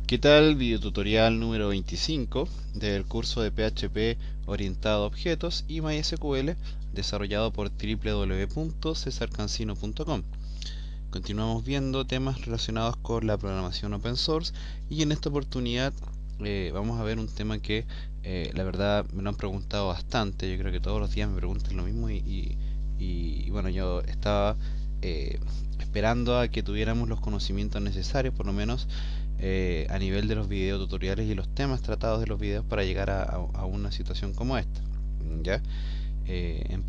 ¿Qué tal? Videotutorial número 25 del curso de PHP orientado a objetos y MySQL desarrollado por www.cesarcancino.com. Continuamos viendo temas relacionados con la programación open source y en esta oportunidad vamos a ver un tema que la verdad me lo han preguntado bastante. Yo creo que todos los días me preguntan lo mismo y bueno, yo estaba esperando a que tuviéramos los conocimientos necesarios, por lo menos a nivel de los videotutoriales y los temas tratados de los videos para llegar a una situación como esta. ¿Ya? En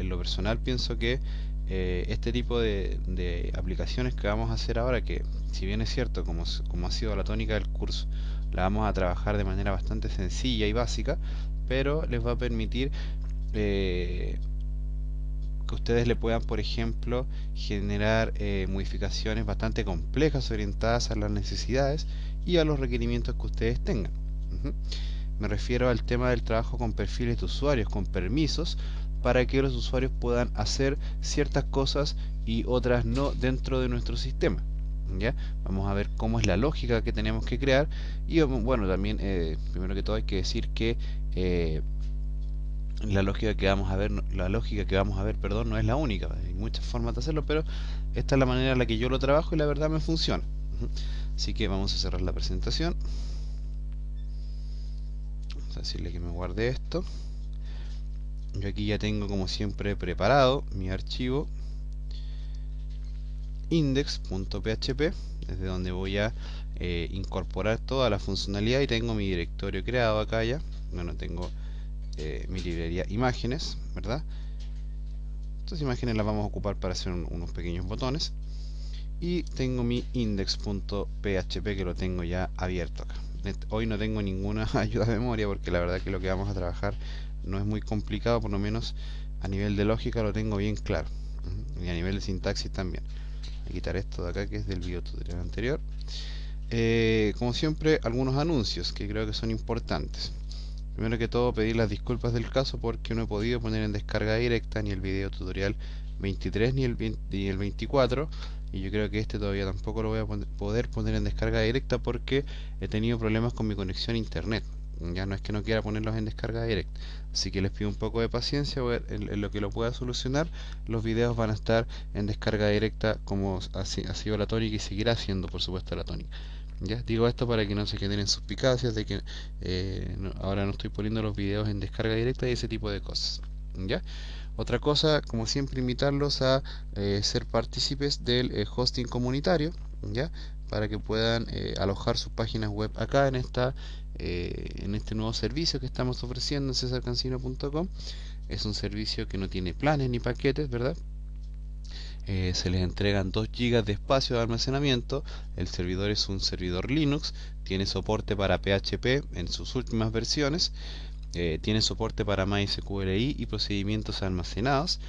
lo personal pienso que este tipo de aplicaciones que vamos a hacer ahora, que si bien es cierto, como ha sido la tónica del curso, la vamos a trabajar de manera bastante sencilla y básica, pero les va a permitir que ustedes le puedan, por ejemplo, generar modificaciones bastante complejas orientadas a las necesidades y a los requerimientos que ustedes tengan. Me refiero al tema del trabajo con perfiles de usuarios, con permisos, para que los usuarios puedan hacer ciertas cosas y otras no dentro de nuestro sistema. ¿Ya? Vamos a ver cómo es la lógica que tenemos que crear y bueno, también primero que todo hay que decir que la lógica que vamos a ver, perdón, no es la única. Hay muchas formas de hacerlo, pero esta es la manera en la que yo lo trabajo y la verdad me funciona. Así que vamos a cerrar la presentación. Vamos a decirle que me guarde esto. Yo aquí ya tengo, como siempre, preparado mi archivo index.php, desde donde voy a incorporar toda la funcionalidad, y tengo mi directorio creado acá ya. Bueno, tengo mi librería imágenes, ¿verdad? Estas imágenes las vamos a ocupar para hacer unos pequeños botones, y tengo mi index.php que lo tengo ya abierto acá. Hoy no tengo ninguna ayuda de memoria porque la verdad que lo que vamos a trabajar no es muy complicado, por lo menos a nivel de lógica lo tengo bien claro, y a nivel de sintaxis también. Voy a quitar esto de acá que es del video tutorial anterior. Como siempre, algunos anuncios que creo que son importantes. Primero que todo, pedir las disculpas del caso porque no he podido poner en descarga directa ni el video tutorial 23 ni el 24, y yo creo que este todavía tampoco lo voy a poder poner en descarga directa porque he tenido problemas con mi conexión a internet. Ya no es que no quiera ponerlos en descarga directa, así que les pido un poco de paciencia. En lo que lo pueda solucionar, los videos van a estar en descarga directa, como ha sido la tónica y seguirá siendo, por supuesto, la tónica. Ya digo esto para que no se queden en suspicacias de que ahora no estoy poniendo los videos en descarga directa y ese tipo de cosas. ¿Ya? Otra cosa, como siempre, invitarlos a ser partícipes del hosting comunitario, ¿ya? Para que puedan alojar sus páginas web acá en este nuevo servicio que estamos ofreciendo en cesarcancino.com. Es un servicio que no tiene planes ni paquetes, ¿verdad? Se les entregan 2 GB de espacio de almacenamiento. El servidor es un servidor Linux, tiene soporte para PHP en sus últimas versiones, tiene soporte para MySQLi y procedimientos almacenados,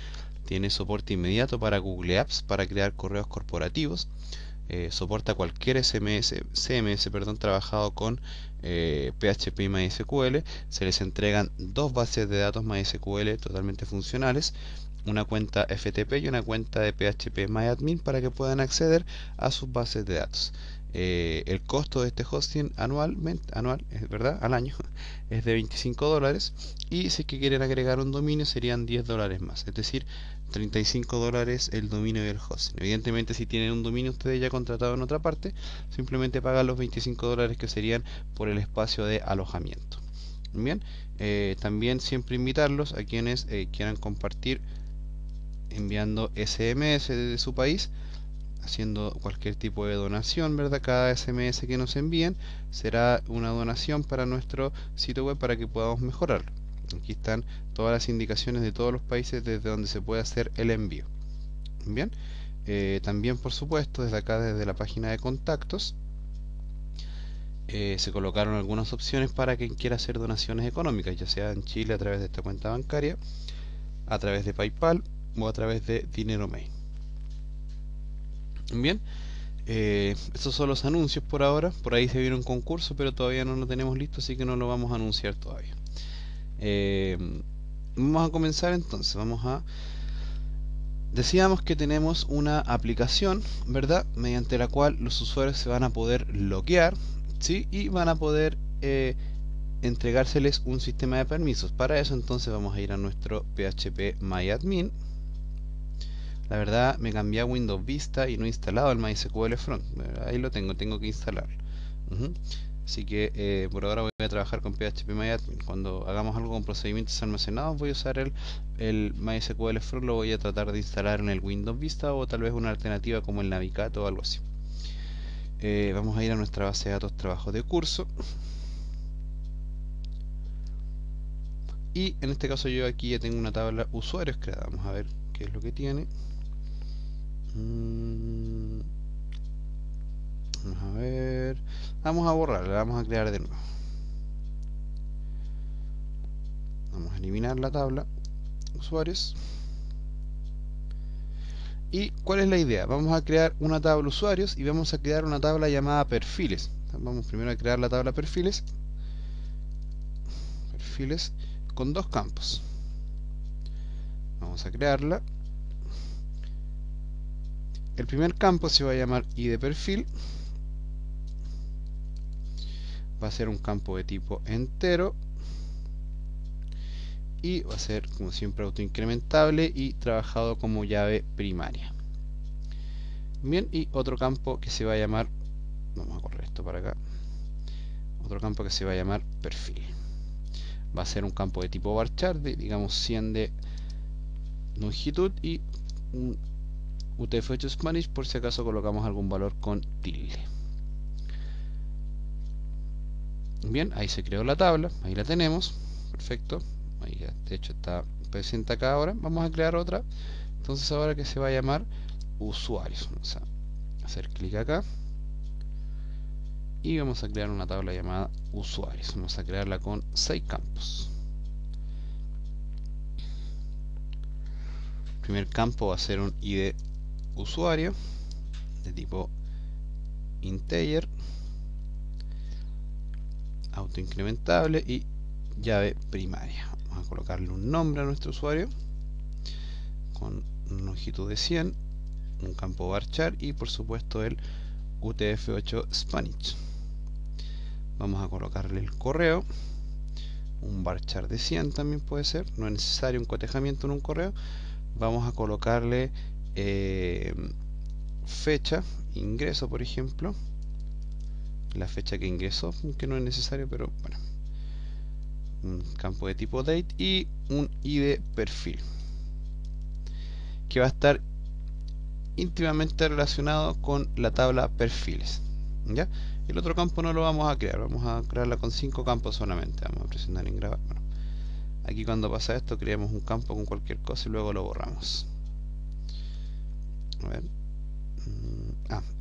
tiene soporte inmediato para Google Apps para crear correos corporativos, soporta cualquier CMS trabajado con PHP y MySQL. Se les entregan 2 bases de datos MySQL totalmente funcionales, una cuenta FTP y una cuenta de PHPMyAdmin para que puedan acceder a sus bases de datos. El costo de este hosting anual, ¿verdad? Al año es de $25, y si es que quieren agregar un dominio serían $10 más, es decir, $35 el dominio y el hosting. Evidentemente, si tienen un dominio ustedes ya contratado en otra parte, simplemente pagan los $25 que serían por el espacio de alojamiento. Bien, también siempre invitarlos a quienes quieran compartir enviando SMS desde su país, haciendo cualquier tipo de donación, ¿verdad? Cada SMS que nos envíen será una donación para nuestro sitio web para que podamos mejorarlo. Aquí están todas las indicaciones de todos los países desde donde se puede hacer el envío. Bien, también, por supuesto, desde acá, desde la página de contactos, se colocaron algunas opciones para quien quiera hacer donaciones económicas, ya sea en Chile a través de esta cuenta bancaria, a través de PayPal o a través de DineroMain. Bien, estos son los anuncios por ahora. Por ahí se viene un concurso, pero todavía no lo tenemos listo, así que no lo vamos a anunciar todavía. Vamos a comenzar entonces. Decíamos que tenemos una aplicación, ¿verdad? Mediante la cual los usuarios se van a poder loguear ¿sí? Y van a poder entregárseles un sistema de permisos. Para eso entonces vamos a ir a nuestro phpMyAdmin. La verdad me cambié a Windows Vista y no he instalado el MySQL Front. Ahí lo tengo que instalarlo. Así que por ahora voy a trabajar con phpMyAdmin. Cuando hagamos algo con procedimientos almacenados voy a usar el MySQL Front. Lo voy a tratar de instalar en el Windows Vista o tal vez una alternativa como el Navigat o algo así. Vamos a ir a nuestra base de datos trabajo de curso. Y en este caso yo aquí ya tengo una tabla usuarios creada. Vamos a ver qué es lo que tiene. Vamos a ver. Vamos a borrarla, vamos a crear de nuevo. Vamos a eliminar la tabla usuarios. ¿Y cuál es la idea? Vamos a crear una tabla usuarios y vamos a crear una tabla llamada perfiles. Vamos primero a crear la tabla perfiles. Perfiles con dos campos. Vamos a crearla. El primer campo se va a llamar id perfil. Va a ser un campo de tipo entero. Y va a ser como siempre autoincrementable y trabajado como llave primaria. Bien, y otro campo que se va a llamar, vamos a correr esto para acá, otro campo que se va a llamar perfil. Va a ser un campo de tipo varchar de digamos 100 de longitud y un UTF-8 Spanish por si acaso colocamos algún valor con tilde. Bien, ahí se creó la tabla, ahí la tenemos, perfecto. Ahí ya, de hecho está presente acá ahora. Vamos a crear otra. Entonces ahora que se va a llamar usuarios. Vamos a hacer clic acá. Y vamos a crear una tabla llamada usuarios. Vamos a crearla con 6 campos. El primer campo va a ser un id usuario de tipo integer, autoincrementable y llave primaria. Vamos a colocarle un nombre a nuestro usuario con una longitud de 100, un campo varchar y por supuesto el UTF-8 Spanish. Vamos a colocarle el correo, un varchar de 100 también puede ser, no es necesario un cotejamiento en un correo. Vamos a colocarle fecha, ingreso por ejemplo, la fecha que ingresó, que no es necesario, pero bueno, un campo de tipo date y un id perfil que va a estar íntimamente relacionado con la tabla perfiles. ¿Ya? El otro campo no lo vamos a crear, vamos a crearla con 5 campos solamente. Vamos a presionar en grabar. Bueno, aquí cuando pasa esto creamos un campo con cualquier cosa y luego lo borramos. A ver.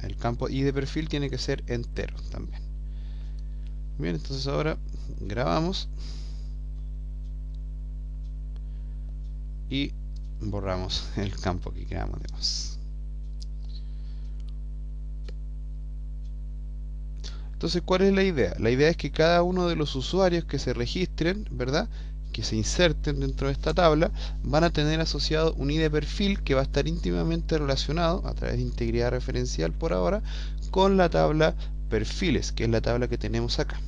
El campo id perfil tiene que ser entero también. Bien, entonces ahora grabamos y borramos el campo que creamos de más. Entonces, ¿cuál es la idea? La idea es que cada uno de los usuarios que se registren, ¿verdad?, que se inserten dentro de esta tabla, van a tener asociado un id perfil que va a estar íntimamente relacionado, a través de integridad referencial por ahora, con la tabla perfiles, que es la tabla que tenemos acá.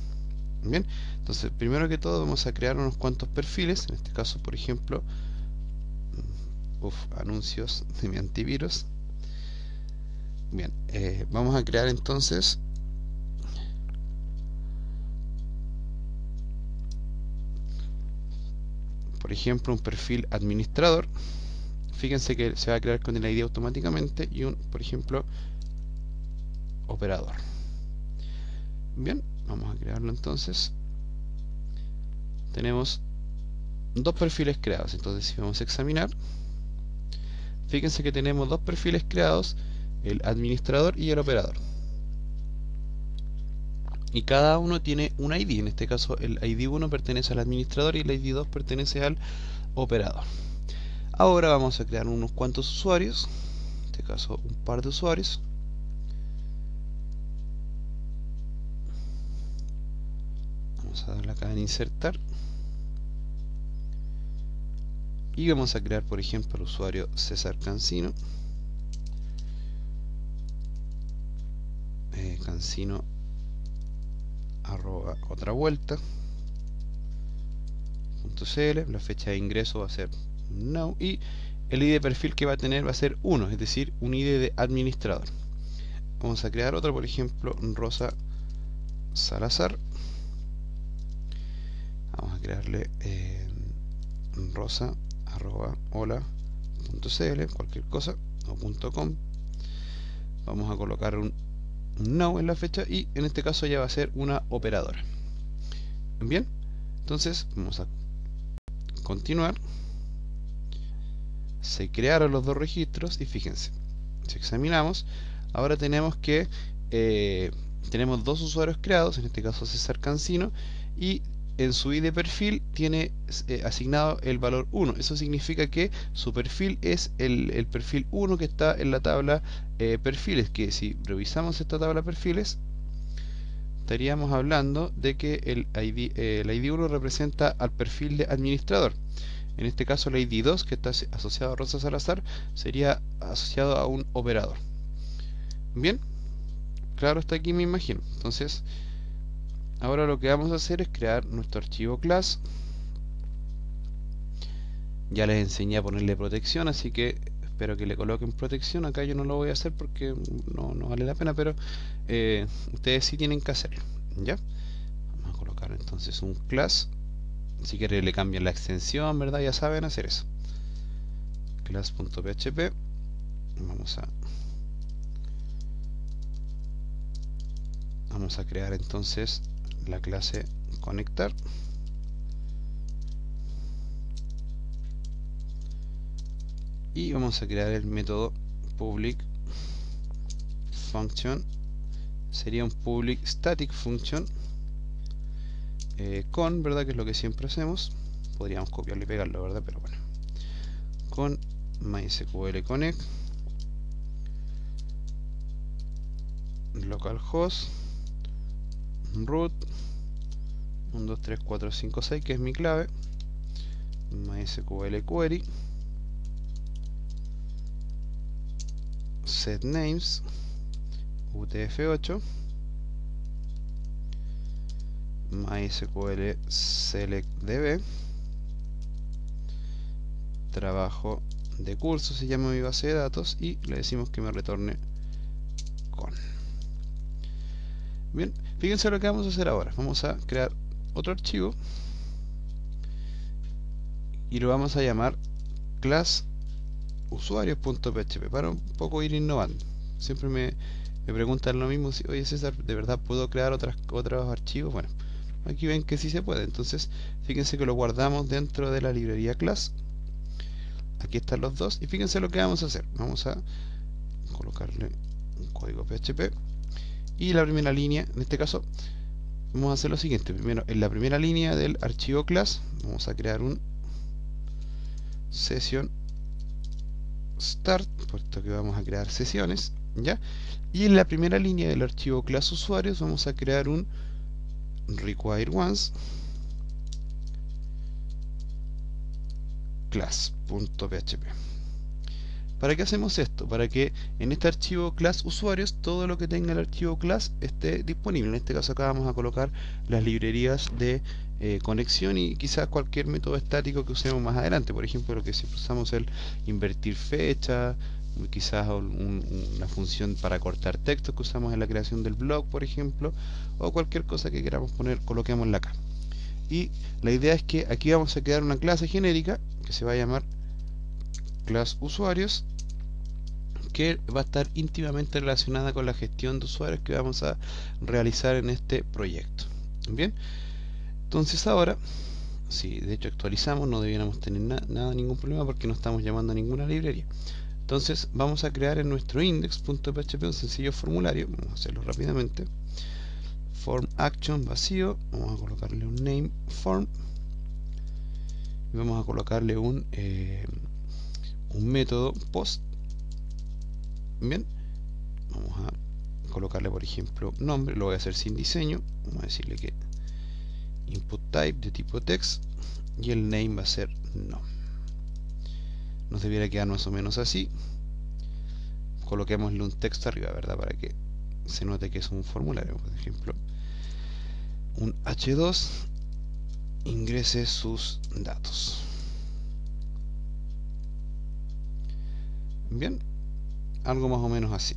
Bien, entonces primero que todo vamos a crear unos cuantos perfiles, en este caso por ejemplo, anuncios de mi antivirus. Bien, vamos a crear entonces por ejemplo un perfil administrador. Fíjense que se va a crear con el ID automáticamente y un, por ejemplo, operador. Bien, vamos a crearlo entonces. Tenemos dos perfiles creados, entonces si vamos a examinar, fíjense que tenemos dos perfiles creados, el administrador y el operador. Y cada uno tiene un ID, en este caso el ID 1 pertenece al administrador y el ID 2 pertenece al operador. Ahora vamos a crear unos cuantos usuarios, en este caso un par de usuarios. Vamos a darle acá en insertar. Y vamos a crear por ejemplo el usuario César Cancino. Cancino arroba otra vuelta .cl, la fecha de ingreso va a ser no, y el ID de perfil que va a tener va a ser 1, es decir, un ID de administrador. Vamos a crear otro, por ejemplo, Rosa Salazar. Vamos a crearle rosa arroba hola.cl, cualquier cosa, o .com. Vamos a colocar un no en la fecha y en este caso ya va a ser una operadora. Bien, entonces vamos a continuar. Se crearon los dos registros y fíjense, si examinamos, ahora tenemos que tenemos dos usuarios creados, en este caso César Cancino, y en su ID de perfil tiene asignado el valor 1. Eso significa que su perfil es el perfil 1 que está en la tabla perfiles, que si revisamos esta tabla perfiles estaríamos hablando de que el ID 1 representa al perfil de administrador. En este caso el ID 2, que está asociado a Rosa Salazar, sería asociado a un operador. Bien, claro, hasta aquí me imagino. Entonces, ahora lo que vamos a hacer es crear nuestro archivo class. Ya les enseñé a ponerle protección, así que espero que le coloquen protección. Acá yo no lo voy a hacer porque no vale la pena, pero ustedes sí tienen que hacerlo. ¿Ya? Vamos a colocar entonces un class. Si quieren le cambian la extensión, ¿verdad? Ya saben hacer eso. Class.php. Vamos a crear entonces la clase conectar. Y vamos a crear el método public function. Sería un public static function con, ¿verdad? Que es lo que siempre hacemos. Podríamos copiarlo y pegarlo, ¿verdad? Pero bueno. Con MySQL connect localhost root 1, 2, 3, 4, 5, 6, que es mi clave. MySQL query set names UTF-8 MySQL select db trabajo de curso, se llama mi base de datos, y le decimos que me retorne con. Bien, fíjense lo que vamos a hacer ahora. Vamos a crear otro archivo y lo vamos a llamar class usuarios.php para un poco ir innovando. Siempre me preguntan lo mismo, si, oye César, ¿de verdad puedo crear otros archivos? Bueno, aquí ven que sí se puede. Entonces fíjense que lo guardamos dentro de la librería class. Aquí están los dos y fíjense lo que vamos a hacer. Vamos a colocarle un código PHP y la primera línea, en este caso vamos a hacer lo siguiente. Primero, en la primera línea del archivo class vamos a crear un session start, puesto que vamos a crear sesiones, ¿ya? Y en la primera línea del archivo class usuarios vamos a crear un require once class.php. ¿Para qué hacemos esto? Para que en este archivo class usuarios todo lo que tenga el archivo class esté disponible. En este caso acá vamos a colocar las librerías de conexión y quizás cualquier método estático que usemos más adelante. Por ejemplo, lo que siempre usamos el invertir fecha, quizás una función para cortar textos que usamos en la creación del blog, por ejemplo, o cualquier cosa que queramos poner, coloquémosla acá. Y la idea es que aquí vamos a crear una clase genérica que se va a llamar class usuarios, que va a estar íntimamente relacionada con la gestión de usuarios que vamos a realizar en este proyecto. Bien, entonces ahora, si de hecho actualizamos, no debiéramos tener ningún problema porque no estamos llamando a ninguna librería. Entonces vamos a crear en nuestro index.php un sencillo formulario. Vamos a hacerlo rápidamente. Form action vacío, vamos a colocarle un name form y vamos a colocarle un método post. Bien, vamos a colocarle por ejemplo nombre, lo voy a hacer sin diseño, vamos a decirle que input type de tipo text y el name va a ser no. Nos debiera quedar más o menos así. Coloquémosle un texto arriba, ¿verdad? Para que se note que es un formulario. Por ejemplo, un H2, ingrese sus datos. Bien, algo más o menos así.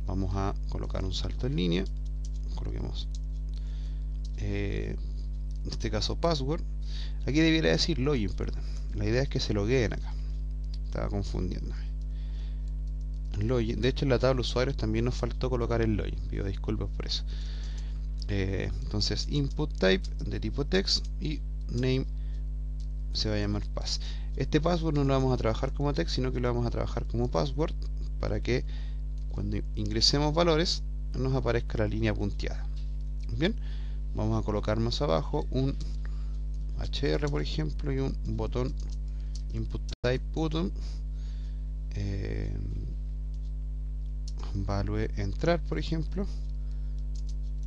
Vamos a colocar un salto en línea, coloquemos en este caso password. Aquí debiera decir login, perdón. La idea es que se logueen acá. Estaba confundiéndome. Login. De hecho, en la tabla usuarios también nos faltó colocar el login. Pido disculpas por eso. Entonces, input type de tipo text y name se va a llamar pass. Este password no lo vamos a trabajar como text, sino que lo vamos a trabajar como password para que cuando ingresemos valores nos aparezca la línea punteada. Bien, vamos a colocar más abajo un HR, por ejemplo, y un botón input type button, value entrar, por ejemplo,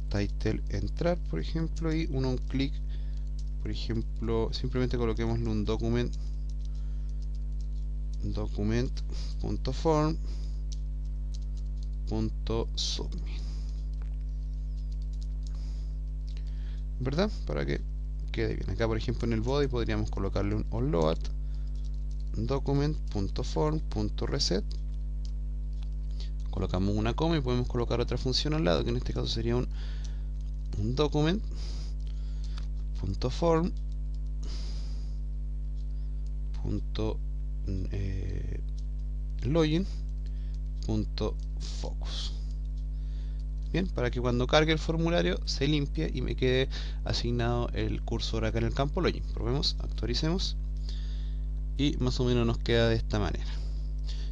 title entrar, por ejemplo, y un click, por ejemplo, simplemente coloquémosle un document.form.submit, ¿verdad? Para que quede bien. Acá, por ejemplo, en el body podríamos colocarle un onload document.form.reset, colocamos una coma y podemos colocar otra función al lado, que en este caso sería un document.form.login.focus. Bien, para que cuando cargue el formulario se limpie y me quede asignado el cursor acá en el campo login. Probemos, actualicemos y más o menos nos queda de esta manera.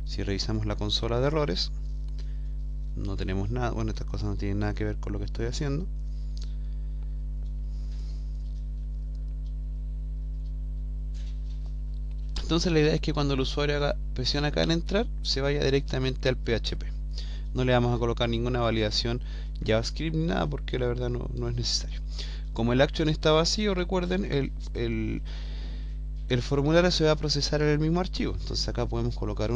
Si revisamos la consola de errores, no tenemos nada. Bueno, estas cosas no tienen nada que ver con lo que estoy haciendo. Entonces la idea es que cuando el usuario presiona acá en entrar, se vaya directamente al PHP. No le vamos a colocar ninguna validación JavaScript ni nada, porque la verdad no es necesario. Como el action está vacío, recuerden, el formulario se va a procesar en el mismo archivo. Entonces acá podemos colocar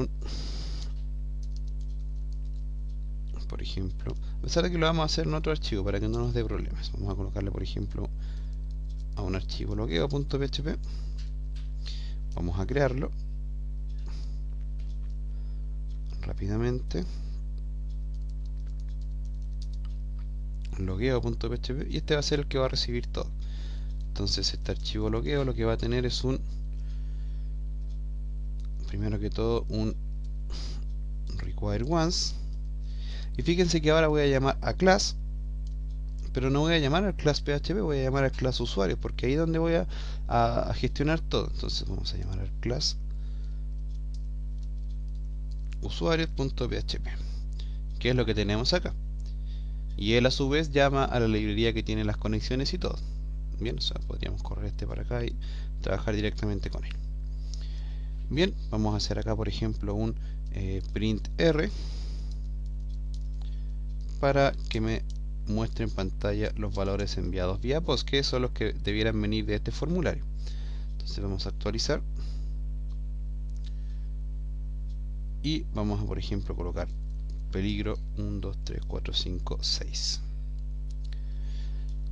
por ejemplo, a pesar de que lo vamos a hacer en otro archivo para que no nos dé problemas, vamos a colocarle, por ejemplo, a un archivo logueo.php. Vamos a crearlo rápidamente, logueo.php, y este va a ser el que va a recibir todo. Entonces este archivo logueo lo que va a tener es primero que todo un require once, y fíjense que ahora voy a llamar a class, pero no voy a llamar al class PHP, voy a llamar al class usuarios, porque ahí es donde voy a gestionar todo. Entonces vamos a llamar al class usuarios.php, que es lo que tenemos acá, y él a su vez llama a la librería que tiene las conexiones y todo. Bien, o sea, podríamos correr este para acá y trabajar directamente con él. Bien, vamos a hacer acá, por ejemplo, un print R para que me muestre en pantalla los valores enviados vía post, que son los que debieran venir de este formulario. Entonces vamos a actualizar y vamos a, por ejemplo, colocar peligro 1, 2, 3, 4, 5, 6.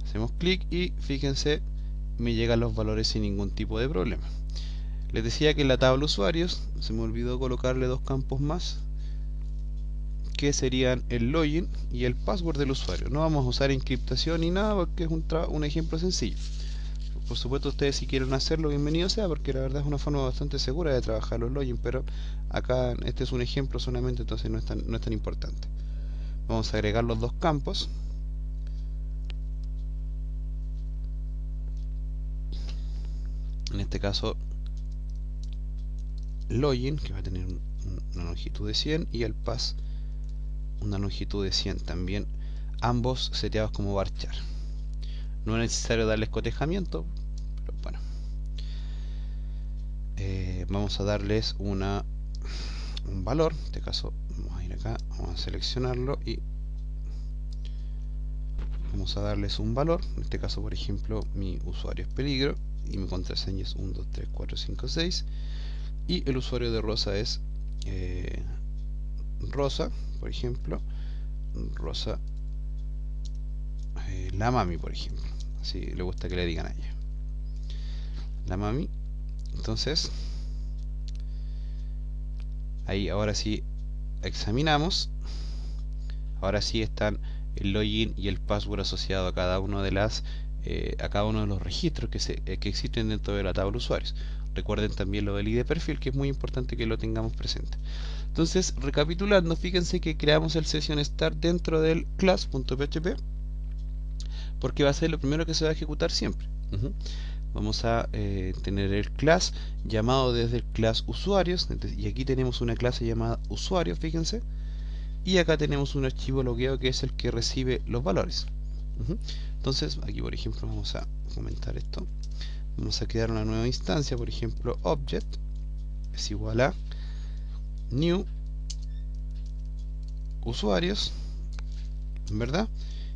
Hacemos clic y fíjense, me llegan los valores sin ningún tipo de problema. Les decía que en la tabla usuarios se me olvidó colocarle dos campos más, que serían el login y el password del usuario. No vamos a usar encriptación ni nada, porque es un ejemplo sencillo. Por supuesto, ustedes si quieren hacerlo, bienvenido sea, porque la verdad es una forma bastante segura de trabajar los logins, pero acá este es un ejemplo solamente, entonces no es tan importante. Vamos a agregar los dos campos. En este caso, login, que va a tener una longitud de 100, y el pass una longitud de 100 también, ambos seteados como varchar. No es necesario darles cotejamiento, pero bueno. Vamos a darles un valor. En este caso vamos a ir acá, vamos a seleccionarlo y vamos a darles un valor. En este caso, por ejemplo, mi usuario es peligro y mi contraseña es 1, 2, 3, 4, 5, 6, y el usuario de Rosa es Rosa, por ejemplo, Rosa la mami, por ejemplo. Así le gusta que le digan a ella. La mami. Entonces, ahí ahora sí examinamos. Ahora sí están el login y el password asociado a cada uno de a cada uno de los registros que existen dentro de la tabla usuarios. Recuerden también lo del ID de perfil, que es muy importante que lo tengamos presente. Entonces, recapitulando, fíjense que creamos el session start dentro del class.php, porque va a ser lo primero que se va a ejecutar siempre. Vamos a tener el class llamado desde el class usuarios, y aquí tenemos una clase llamada usuarios, fíjense, y acá tenemos un archivo logueado que es el que recibe los valores. Entonces, aquí por ejemplo vamos a comentar esto. Vamos a crear una nueva instancia, por ejemplo, object es igual a new usuarios, ¿verdad?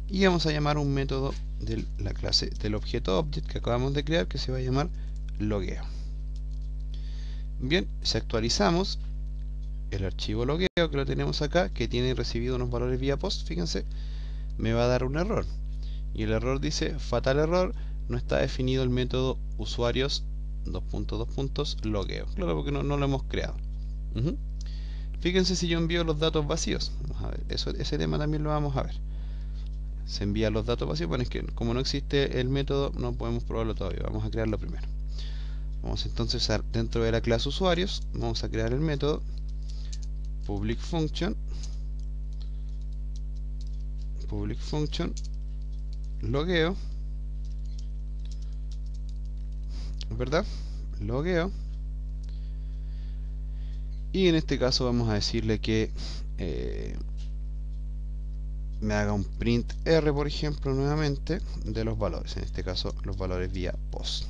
Y vamos a llamar un método de la clase del objeto object que acabamos de crear, que se va a llamar logueo. Bien, si actualizamos el archivo logueo, que lo tenemos acá, que tiene recibido unos valores vía post, fíjense, me va a dar un error. Y el error dice, fatal error, no está definido el método usuarios logueo. Claro, porque no lo hemos creado. Fíjense si yo envío los datos vacíos. Vamos a ver, ese tema también lo vamos a ver. Se envían los datos vacíos, bueno, es que como no existe el método, no podemos probarlo todavía. Vamos a crearlo primero. Vamos entonces dentro de la clase usuarios, vamos a crear el método public function logueo, ¿verdad? Logueo. Y en este caso vamos a decirle que me haga un print R, por ejemplo, nuevamente, de los valores. En este caso, los valores vía post.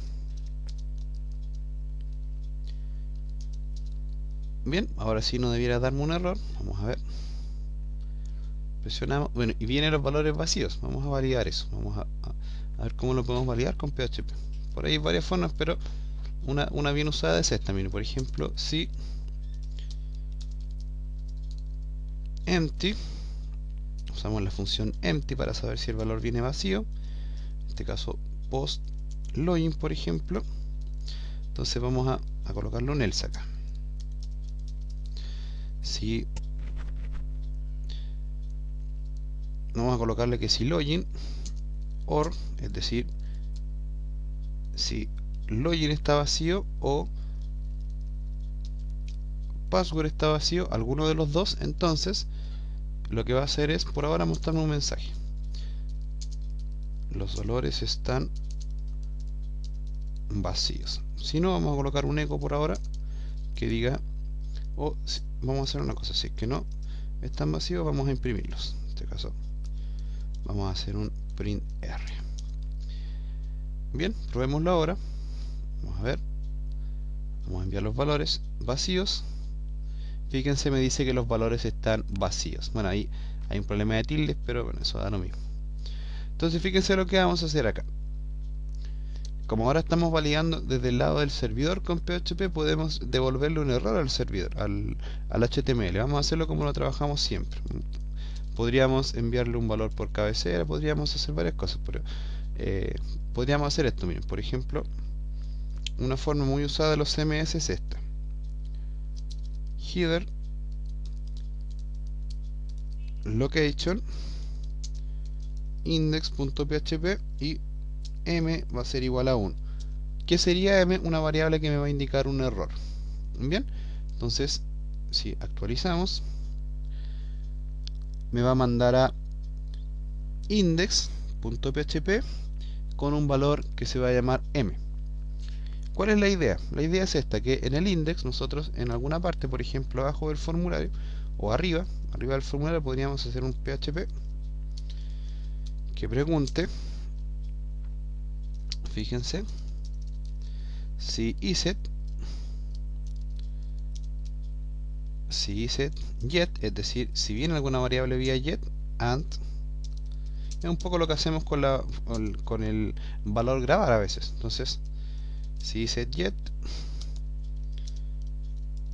Bien, ahora sí no debiera darme un error. Vamos a ver. Presionamos. Bueno, y vienen los valores vacíos. Vamos a validar eso. Vamos a ver cómo lo podemos validar con PHP. Por ahí hay varias formas, pero una bien usada es esta. Miren, por ejemplo, si empty, usamos la función empty para saber si el valor viene vacío. En este caso, post login, por ejemplo. Entonces vamos a colocarlo en else acá. Si vamos a colocarle que si login or, es decir, si login está vacío o password está vacío, alguno de los dos, entonces lo que va a hacer es por ahora mostrarme un mensaje: los valores están vacíos. Si no, vamos a colocar un eco por ahora que diga, o vamos a hacer una cosa, si es que no están vacíos, vamos a imprimirlos. En este caso vamos a hacer un print R. Bien, probémoslo ahora. Vamos a ver, vamos a enviar los valores vacíos. Fíjense, me dice que los valores están vacíos. Bueno, ahí hay un problema de tildes, pero bueno, eso da lo mismo. Entonces fíjense lo que vamos a hacer acá. Como ahora estamos validando desde el lado del servidor con PHP, podemos devolverle un error al servidor, al HTML. Vamos a hacerlo como lo trabajamos siempre. Podríamos enviarle un valor por cabecera, podríamos hacer varias cosas, pero podríamos hacer esto. Miren, por ejemplo, una forma muy usada de los CMS es esta: header location index.php y m va a ser igual a 1. ¿Qué sería m? Una variable que me va a indicar un error. Bien, entonces si actualizamos, me va a mandar a index.php con un valor que se va a llamar m. ¿Cuál es la idea? La idea es esta: que en el index nosotros en alguna parte, por ejemplo abajo del formulario o arriba del formulario, podríamos hacer un PHP que pregunte, fíjense, si iset get, es decir, si viene alguna variable vía get, and, es un poco lo que hacemos con el valor grabar a veces. Entonces, si set get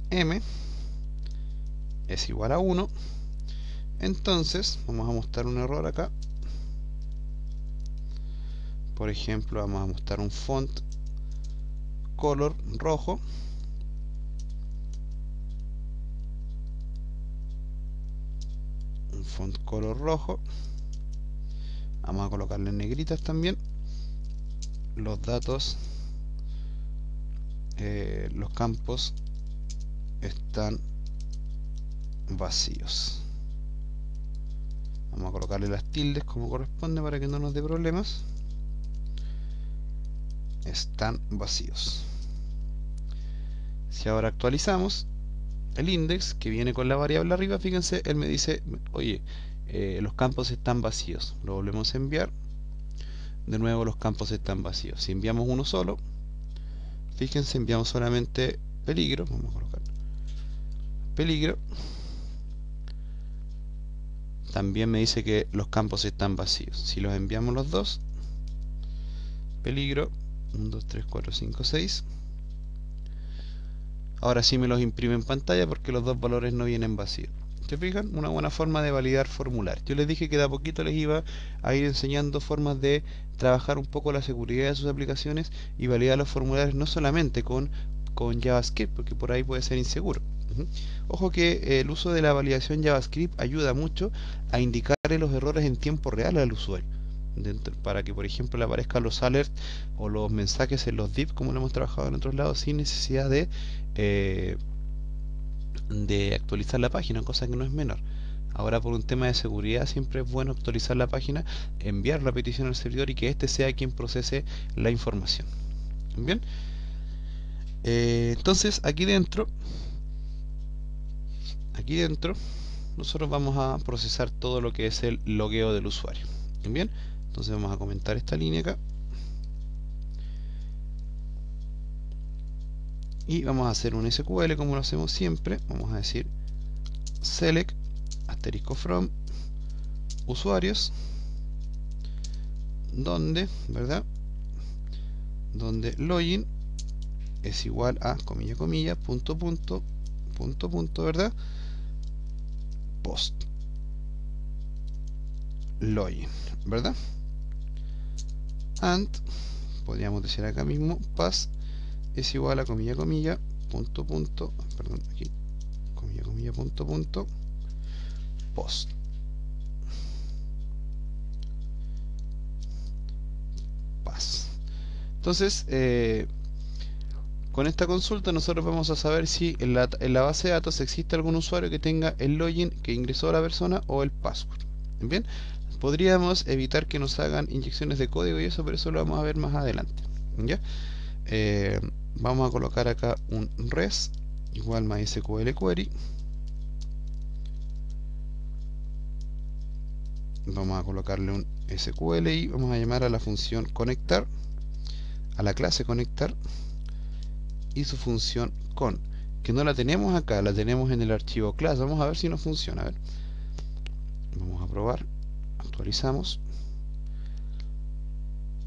m es igual a 1, entonces vamos a mostrar un error acá. por ejemplo, vamos a mostrar un font color rojo. Un font color rojo. Vamos a colocarle en negritas también. Los datos, los campos están vacíos. Vamos a colocarle las tildes como corresponde para que no nos dé problemas. Están vacíos. Si ahora actualizamos el index que viene con la variable arriba, fíjense, él me dice, oye, los campos están vacíos. Lo volvemos a enviar. De nuevo los campos están vacíos. Si enviamos uno solo, fíjense, enviamos solamente peligro. Vamos a colocar peligro. También me dice que los campos están vacíos. Si los enviamos los dos, peligro 1, 2, 3, 4, 5, 6, ahora sí me los imprime en pantalla porque los dos valores no vienen vacíos. ¿Se fijan? Una buena forma de validar formularios. Yo les dije que de a poquito les iba a ir enseñando formas de trabajar un poco la seguridad de sus aplicaciones y validar los formularios no solamente con JavaScript, porque por ahí puede ser inseguro. Ojo que el uso de la validación JavaScript ayuda mucho a indicarle los errores en tiempo real al usuario, para que por ejemplo le aparezcan los alerts o los mensajes en los div, como lo hemos trabajado en otros lados, sin necesidad de actualizar la página, cosa que no es menor. Ahora, por un tema de seguridad, siempre es bueno actualizar la página, enviar la petición al servidor y que éste sea quien procese la información. Bien, entonces aquí dentro nosotros vamos a procesar todo lo que es el logueo del usuario. Bien, entonces vamos a comentar esta línea acá y vamos a hacer un SQL como lo hacemos siempre. Vamos a decir select asterisco from usuarios, donde, ¿verdad?, donde login es igual a comilla comilla punto punto punto punto, ¿verdad?, post login, ¿verdad? And podríamos decir acá mismo pass es igual a comilla comilla punto punto, perdón, aquí comilla comilla punto punto post. Pass. Entonces con esta consulta nosotros vamos a saber si en la base de datos existe algún usuario que tenga el login que ingresó a la persona o el password. Bien, podríamos evitar que nos hagan inyecciones de código y eso, pero eso lo vamos a ver más adelante. ¿Ya? Vamos a colocar acá un res igual MySQL query. Vamos a colocarle un SQL y vamos a llamar a la función conectar, a la clase conectar, y su función con, que no la tenemos acá, la tenemos en el archivo class. Vamos a ver si nos funciona. A ver, vamos a probar, actualizamos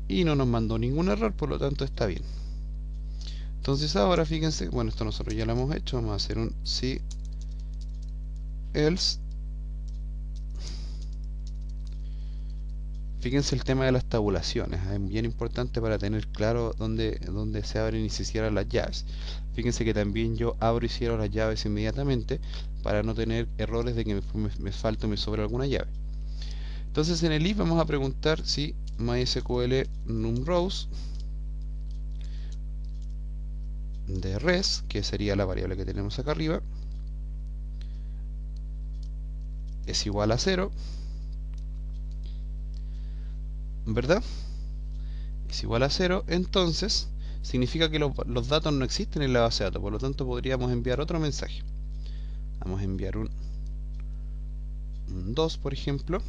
y no nos mandó ningún error, por lo tanto está bien. Entonces ahora fíjense, bueno, esto nosotros ya lo hemos hecho. Vamos a hacer un si else. Fíjense el tema de las tabulaciones, es bien importante para tener claro dónde se abren y se cierran las llaves. Fíjense que también yo abro y cierro las llaves inmediatamente para no tener errores de que me falte o me sobre alguna llave. Entonces en el if vamos a preguntar si MySQL numRows de res, que sería la variable que tenemos acá arriba, es igual a 0, ¿verdad? Es igual a 0, entonces significa que los datos no existen en la base de datos, por lo tanto podríamos enviar otro mensaje. Vamos a enviar un 2, por ejemplo,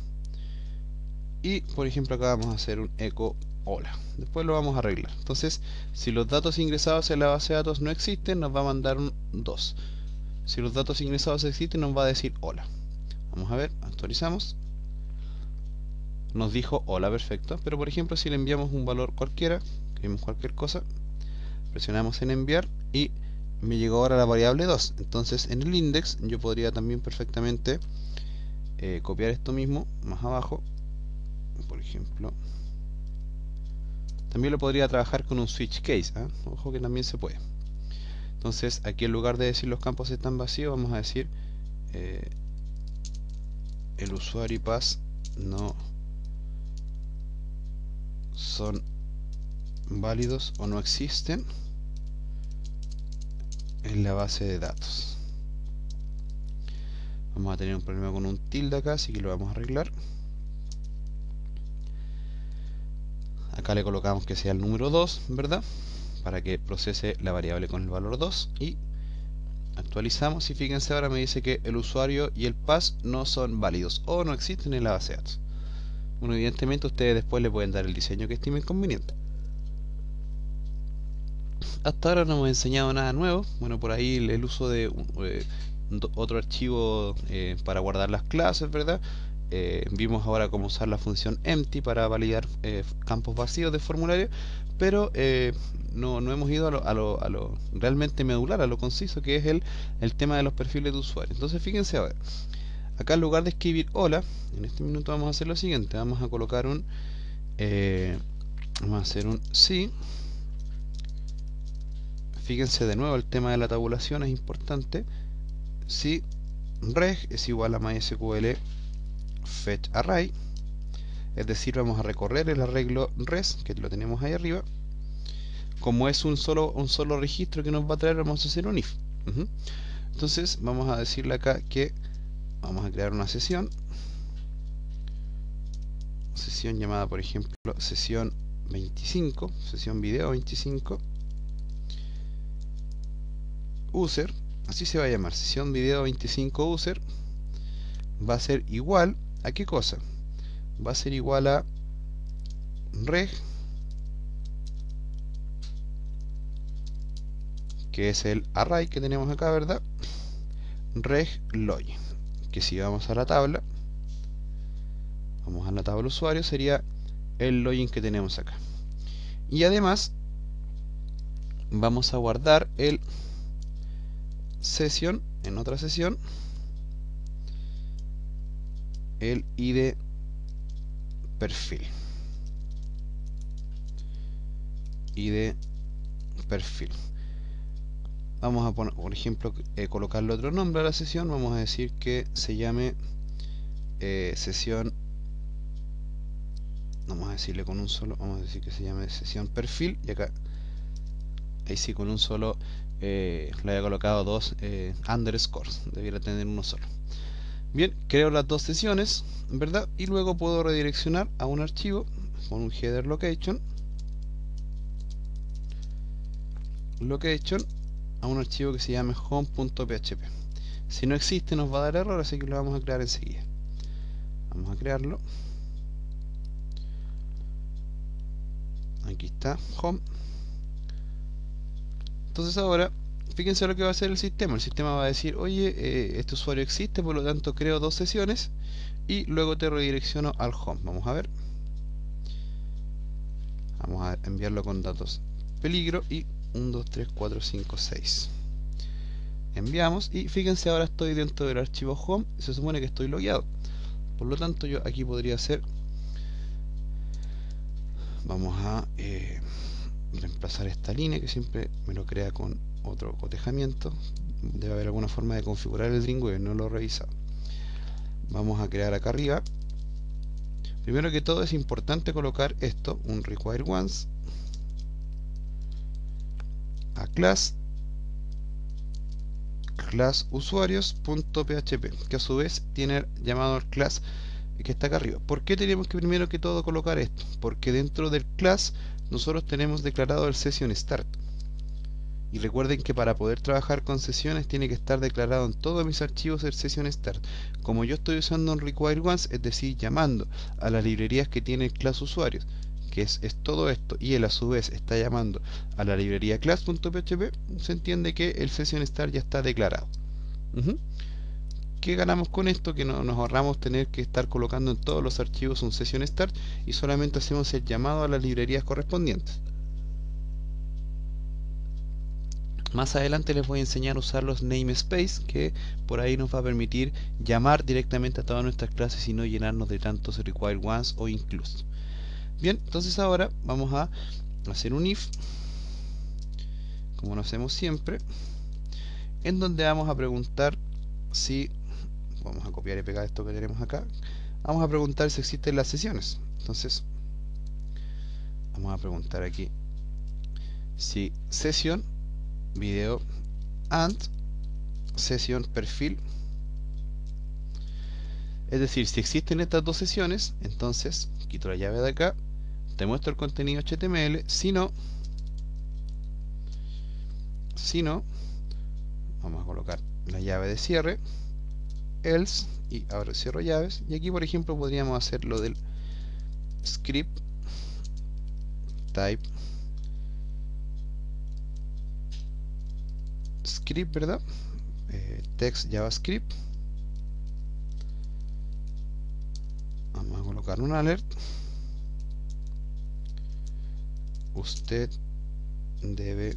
y por ejemplo acá vamos a hacer un echo hola. Después lo vamos a arreglar. Entonces, si los datos ingresados en la base de datos no existen, nos va a mandar un 2. Si los datos ingresados existen, nos va a decir hola. Vamos a ver, actualizamos. Nos dijo hola, perfecto. Pero por ejemplo, si le enviamos un valor cualquiera, queremos cualquier cosa, presionamos en enviar y me llegó ahora la variable 2. Entonces en el index yo podría también perfectamente copiar esto mismo más abajo, por ejemplo También lo podría trabajar con un switch case, ¿eh? Ojo que también se puede. Entonces aquí en lugar de decir los campos están vacíos, vamos a decir el usuario y pass no son válidos o no existen en la base de datos. Vamos a tener un problema con un tilde acá, así que lo vamos a arreglar. Acá le colocamos que sea el número 2, ¿verdad? Para que procese la variable con el valor 2 y actualizamos y fíjense ahora me dice que el usuario y el pass no son válidos o no existen en la base de datos. Bueno, evidentemente ustedes después le pueden dar el diseño que estimen conveniente. Hasta ahora no hemos enseñado nada nuevo. Bueno, por ahí el uso de otro archivo para guardar las clases, ¿verdad? Vimos ahora cómo usar la función empty para validar campos vacíos de formulario, pero no hemos ido a lo realmente medular, a lo conciso, que es el tema de los perfiles de usuario. Entonces fíjense ahora, acá en lugar de escribir hola, en este minuto vamos a hacer lo siguiente, vamos a colocar vamos a hacer un sí. Fíjense de nuevo, el tema de la tabulación es importante. Si reg es igual a MySQL fetch array, es decir, vamos a recorrer el arreglo res, que lo tenemos ahí arriba. Como es un solo registro que nos va a traer, vamos a hacer un if. Entonces vamos a decirle acá que vamos a crear una sesión llamada, por ejemplo, sesión 25, sesión video 25 user, así se va a llamar, sesión video 25 user. Va a ser igual a ¿qué cosa? Va a ser igual a reg, que es el array que tenemos acá, ¿verdad? Reg login, que si vamos a la tabla, vamos a la tabla usuario, sería el login que tenemos acá. Y además vamos a guardar el sesión en otra sesión, el id perfil, vamos a poner, por ejemplo, colocarle otro nombre a la sesión. Vamos a decir que se llame sesión, vamos a decirle con un solo, vamos a decir que se llame sesión perfil, y acá ahí sí con un solo le había colocado dos underscores, debiera tener uno solo. Bien, creo las dos sesiones, ¿verdad? Y luego puedo redireccionar a un archivo con un header location a un archivo que se llame home.php. Si no existe nos va a dar error, así que lo vamos a crear enseguida. Vamos a crearlo. Aquí está, home. Entonces ahora, fíjense lo que va a hacer el sistema. El sistema va a decir, oye, este usuario existe, por lo tanto creo dos sesiones y luego te redirecciono al home. Vamos a ver. Vamos a enviarlo con datos peligro y 1, 2, 3, 4, 5, 6. Enviamos y fíjense, ahora estoy dentro del archivo home. Se supone que estoy logueado. Por lo tanto yo aquí podría hacer, vamos a reemplazar esta línea que siempre me lo crea con otro cotejamiento. Debe haber alguna forma de configurar el Dreamweaver, no lo he revisado. Vamos a crear acá arriba. Primero que todo es importante colocar esto, un require once a class usuarios.php, que a su vez tiene llamado al class que está acá arriba. ¿Por qué tenemos que primero que todo colocar esto? Porque dentro del class nosotros tenemos declarado el session start. Y recuerden que para poder trabajar con sesiones tiene que estar declarado en todos mis archivos el session start. Como yo estoy usando un require once, es decir, llamando a las librerías que tiene el class usuarios, que es todo esto, y él a su vez está llamando a la librería class.php, se entiende que el session start ya está declarado. ¿Qué ganamos con esto? Que nos ahorramos tener que estar colocando en todos los archivos un session start y solamente hacemos el llamado a las librerías correspondientes. Más adelante les voy a enseñar a usar los namespace, que por ahí nos va a permitir llamar directamente a todas nuestras clases y no llenarnos de tantos require once o include. Bien, entonces ahora vamos a hacer un if, como lo hacemos siempre, en donde vamos a preguntar si, vamos a copiar y pegar esto que tenemos acá, vamos a preguntar si existen las sesiones. Entonces vamos a preguntar aquí si sesión video and sesión perfil, es decir, si existen estas dos sesiones, entonces quito la llave de acá, te muestro el contenido HTML. Si no, vamos a colocar la llave de cierre, else, y ahora cierro llaves. Y aquí, por ejemplo, podríamos hacer lo del script type script, ¿verdad? Text JavaScript. Vamos a colocar un alert. Usted debe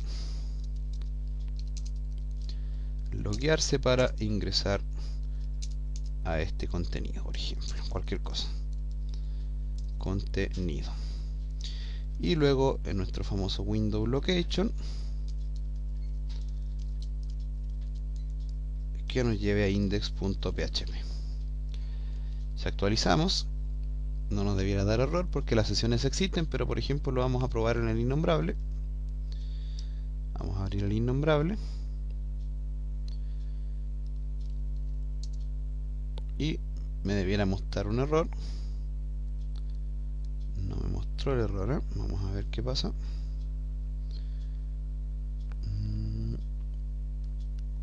loguearse para ingresar a este contenido, por ejemplo, cualquier cosa, contenido, y luego en nuestro famoso window location que nos lleve a index.php. Si actualizamos, no nos debiera dar error porque las sesiones existen, pero por ejemplo lo vamos a probar en el innombrable. Vamos a abrir el innombrable y me debiera mostrar un error. No me mostró el error, ¿eh? Vamos a ver qué pasa.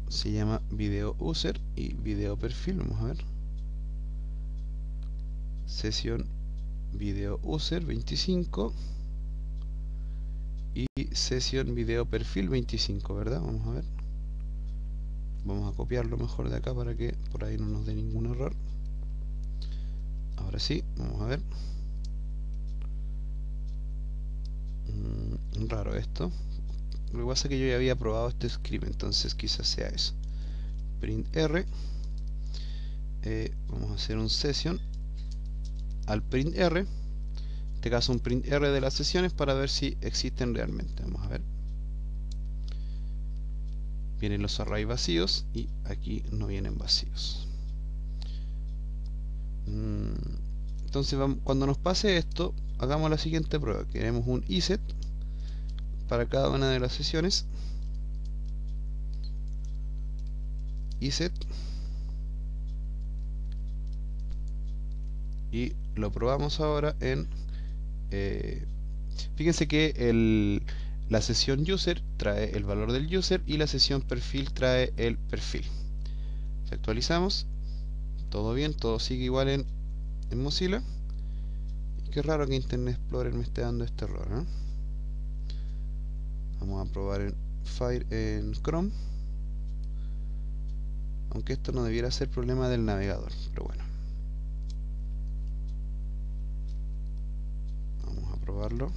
Se llama video user y video perfil. Vamos a ver. Sesión video user 25 y sesión video perfil 25, ¿verdad? Vamos a ver. Vamos a copiarlo mejor de acá para que por ahí no nos dé ningún error. Ahora sí, vamos a ver. Raro esto. Lo que pasa es que yo ya había probado este script, entonces quizás sea eso. Print R. Vamos a hacer un session al print R. En este caso un print R de las sesiones para ver si existen realmente. Vamos a ver. Vienen los arrays vacíos y aquí no vienen vacíos. Entonces cuando nos pase esto, hagamos la siguiente prueba. Queremos un iset para cada una de las sesiones. Iset, y lo probamos ahora en fíjense que la sesión user trae el valor del user y la sesión perfil trae el perfil. Si actualizamos, todo bien, todo sigue igual en Mozilla. Qué raro que Internet Explorer me esté dando este error, ¿eh? Vamos a probar en Chrome, aunque esto no debiera ser problema del navegador, pero bueno, vamos a probarlo.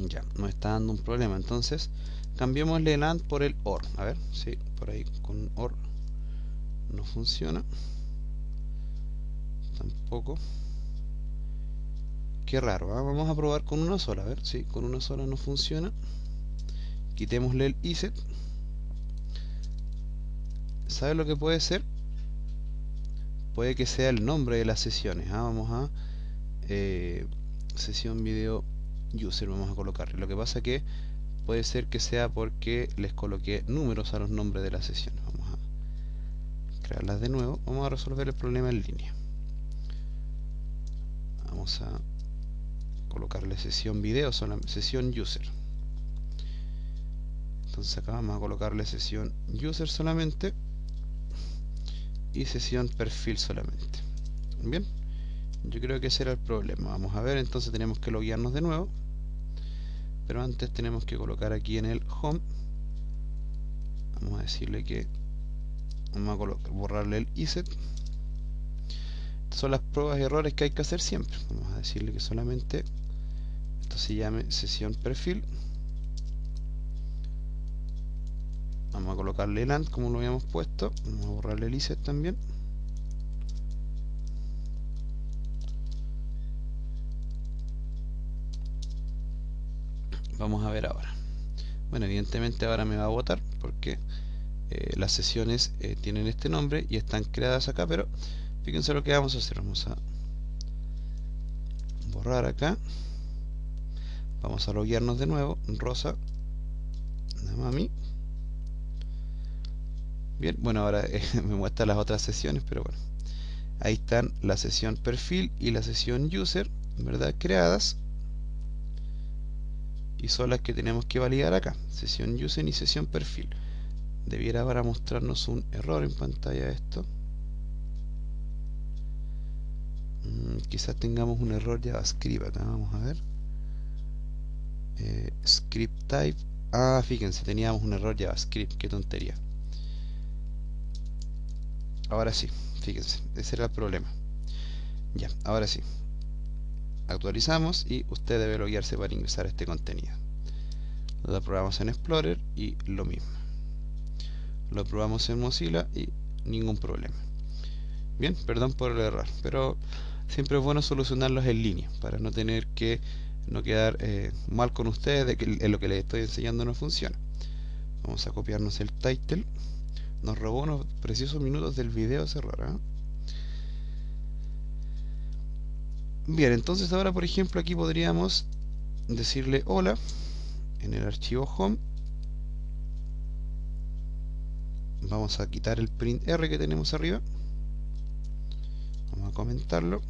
Ya, nos está dando un problema, entonces cambiémosle el AND por el OR. A ver, si por ahí con OR no funciona. Tampoco. Qué raro, ¿eh? Vamos a probar con una sola, a ver, si con una sola no funciona. Quitémosle el iset. ¿Sabe lo que puede ser? Puede que sea el nombre de las sesiones. Vamos a sesión video user, vamos a colocarle. Lo que pasa que puede ser que sea porque les coloqué números a los nombres de las sesiones. Vamos a crearlas de nuevo. Vamos a resolver el problema en línea. Vamos a colocarle sesión video, sesión user. Entonces acá vamos a colocarle sesión user solamente y sesión perfil solamente. Bien, yo creo que ese era el problema. Vamos a ver, entonces tenemos que loguearnos de nuevo, pero antes tenemos que colocar aquí en el home, vamos a decirle que vamos a borrarle el iset. Son las pruebas y errores que hay que hacer siempre. Vamos a decirle que solamente esto se llame sesión perfil. Vamos a colocarle el AND como lo habíamos puesto. Vamos a borrarle el iset también. Vamos a ver ahora. Bueno, evidentemente ahora me va a botar porque las sesiones tienen este nombre y están creadas acá, pero fíjense lo que vamos a hacer. Vamos a borrar acá. Vamos a loguearnos de nuevo. Rosa Namami. Bien, bueno, ahora me muestra las otras sesiones, pero bueno. Ahí están la sesión perfil y la sesión user, ¿verdad? Creadas. Y son las que tenemos que validar acá. Sesión user y sesión perfil. Debiera ahora mostrarnos un error en pantalla esto. Quizás tengamos un error JavaScript acá, vamos a ver. Script type. Ah, fíjense, teníamos un error JavaScript, qué tontería. Ahora sí, fíjense, ese era el problema. Ya, ahora sí. Actualizamos y usted debe loguearse para ingresar este contenido. Lo probamos en Explorer y lo mismo. Lo probamos en Mozilla y ningún problema. Bien, perdón por el error, pero siempre es bueno solucionarlos en línea para no tener que no quedar mal con ustedes de que lo que les estoy enseñando no funciona. Vamos a copiarnos el title. Nos robó unos precisos minutos del video ese error, ¿eh? Bien, entonces ahora por ejemplo aquí podríamos decirle hola en el archivo home. Vamos a quitar el print R que tenemos arriba. Vamos a comentarlo.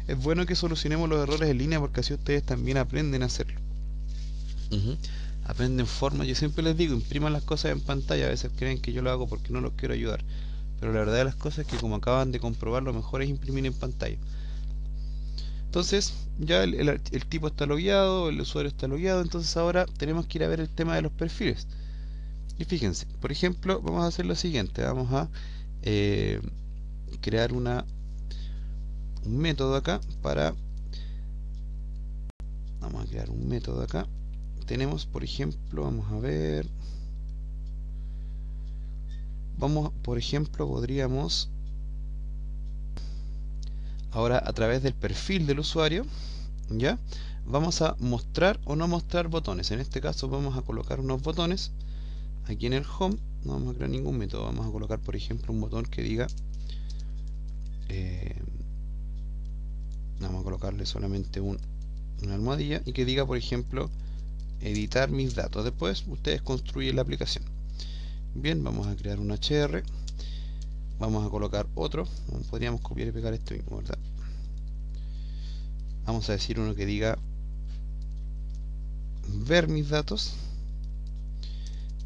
Es bueno que solucionemos los errores en línea porque así ustedes también aprenden a hacerlo. Aprenden formas. Yo siempre les digo, impriman las cosas en pantalla. A veces creen que yo lo hago porque no los quiero ayudar, pero la verdad de las cosas es que, como acaban de comprobar, lo mejor es imprimir en pantalla. Entonces ya el tipo está logueado, el usuario está logueado. Entonces ahora tenemos que ir a ver el tema de los perfiles. Y fíjense, por ejemplo, vamos a hacer lo siguiente. Vamos a crear un método acá para... Vamos a crear un método acá. Tenemos, por ejemplo, vamos a ver... por ejemplo, podríamos... Ahora, a través del perfil del usuario, ¿ya? Vamos a mostrar o no mostrar botones. En este caso vamos a colocar unos botones. Aquí en el home no vamos a crear ningún método. Vamos a colocar, por ejemplo, un botón que diga... vamos a colocarle solamente una almohadilla y que diga, por ejemplo, editar mis datos. Después ustedes construyen la aplicación. Bien, vamos a crear un HR. Vamos a colocar otro. Podríamos copiar y pegar esto mismo, ¿verdad? Vamos a decir uno que diga ver mis datos.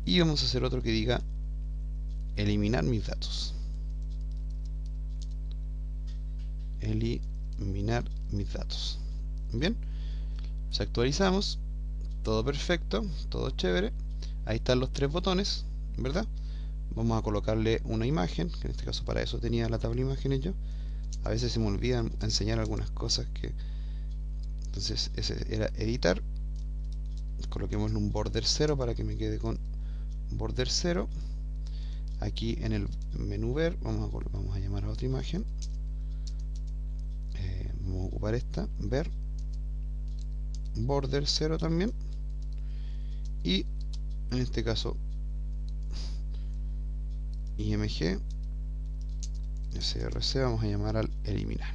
Y vamos a hacer otro que diga eliminar mis datos. Eliminar mis datos. Bien, si actualizamos, todo perfecto, todo chévere. Ahí están los tres botones, ¿verdad? Vamos a colocarle una imagen, que en este caso para eso tenía la tabla de imágenes yo. A veces se me olvidan enseñar algunas cosas que... Entonces ese era editar. Coloquémosle un border 0 para que me quede con border 0. Aquí en el menú ver vamos a llamar a otra imagen. Vamos a ocupar esta, ver, border 0 también. Y en este caso img src vamos a llamar al eliminar,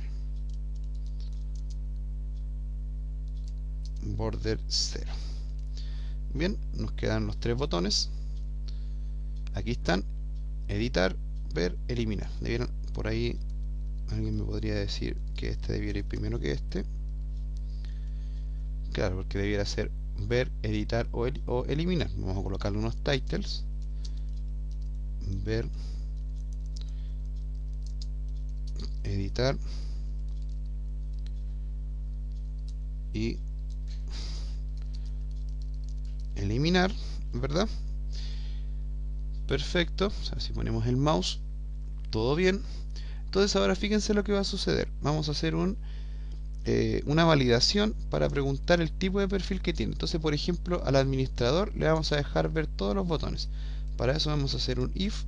border 0. Bien, nos quedan los tres botones. Aquí están, editar, ver, eliminar. Debieron, por ahí alguien me podría decir que este debiera ir primero que este. Claro, porque debiera ser ver, editar o eliminar. Vamos a colocarle unos titles. Ver, editar y eliminar, ¿verdad? Perfecto. O sea, si ponemos el mouse, todo bien. Entonces ahora fíjense lo que va a suceder. Vamos a hacer una validación para preguntar el tipo de perfil que tiene. Entonces, por ejemplo, al administrador le vamos a dejar ver todos los botones. Para eso vamos a hacer un if.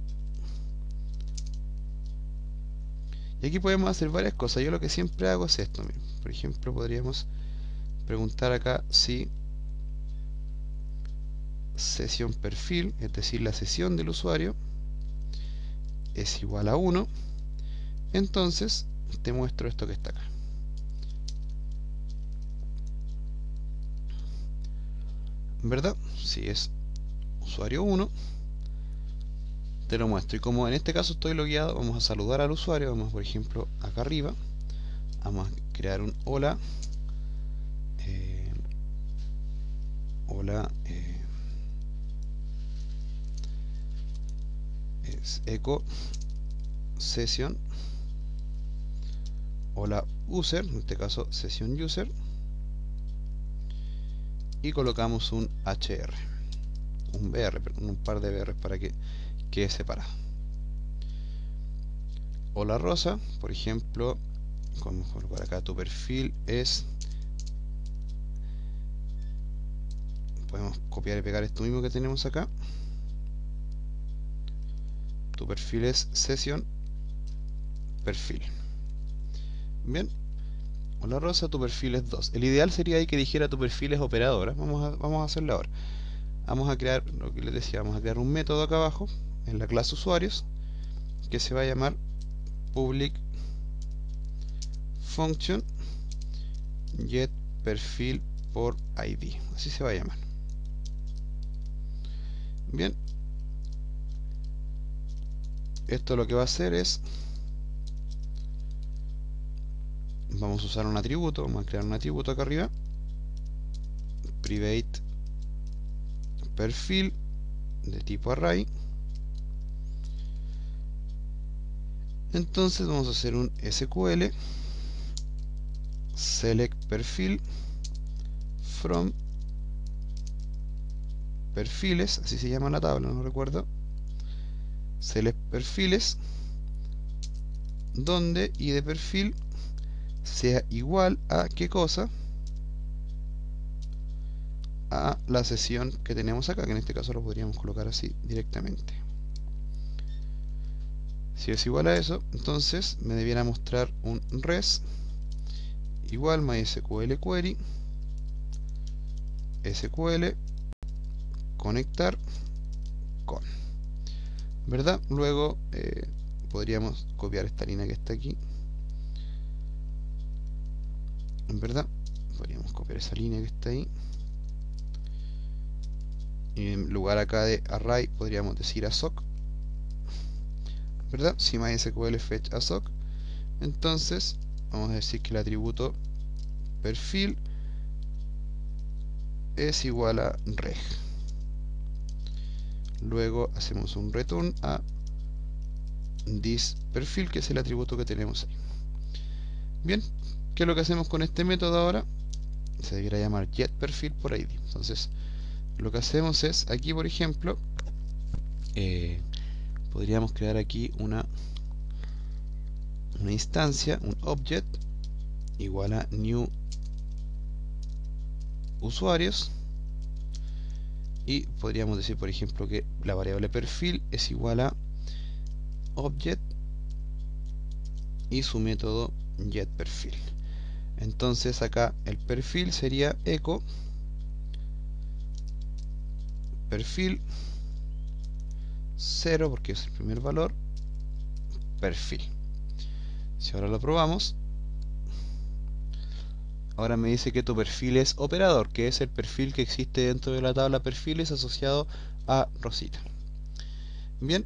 Y aquí podemos hacer varias cosas. Yo lo que siempre hago es esto. Miren. Por ejemplo, podríamos preguntar acá si sesión perfil, es decir, la sesión del usuario, es igual a 1, entonces te muestro esto que está acá. ¿Verdad? Si es usuario 1, te lo muestro. Y como en este caso estoy logueado, vamos a saludar al usuario. Vamos, por ejemplo, acá arriba. Vamos a crear un hola. Hola. Es echo session. Hola user, en este caso session user. Y colocamos un HR. Un BR, perdón, un par de BR para que quede separado. Hola Rosa, por ejemplo, vamos a colocar acá tu perfil es, podemos copiar y pegar esto mismo que tenemos acá. Tu perfil es sesión perfil. Bien. Hola Rosa, tu perfil es 2. El ideal sería ahí que dijera tu perfil es operadora. Vamos a hacerlo ahora. Vamos a crear, lo que les decía, vamos a crear un método acá abajo, en la clase usuarios, que se va a llamar public function get perfil por ID. Así se va a llamar. Bien. Esto lo que va a hacer es, vamos a usar un atributo, vamos a crear un atributo acá arriba, private perfil de tipo array. Entonces vamos a hacer un SQL select perfil from perfiles, así se llama la tabla, no recuerdo, select perfiles, donde id de perfil sea igual a ¿qué cosa? A la sesión que tenemos acá, que en este caso lo podríamos colocar así directamente. Si es igual a eso, entonces me debiera mostrar un res igual MySQL query SQL conectar con, ¿verdad? Luego podríamos copiar esta línea que está aquí, ¿verdad? Podríamos copiar esa línea que está ahí y en lugar acá de array podríamos decir assoc, ¿verdad? Si MySQL fetch assoc, entonces vamos a decir que el atributo perfil es igual a reg. Luego hacemos un return a this perfil, que es el atributo que tenemos ahí. Bien, ¿qué es lo que hacemos con este método ahora? Se debería llamar getPerfil por ID. Entonces, lo que hacemos es, aquí por ejemplo, podríamos crear aquí una instancia, un object igual a new usuarios, y podríamos decir por ejemplo que la variable perfil es igual a object y su método getPerfil. Entonces acá el perfil sería echo perfil 0 porque es el primer valor perfil. Si ahora lo probamos, ahora me dice que tu perfil es operador, que es el perfil que existe dentro de la tabla perfiles asociado a Rosita. Bien,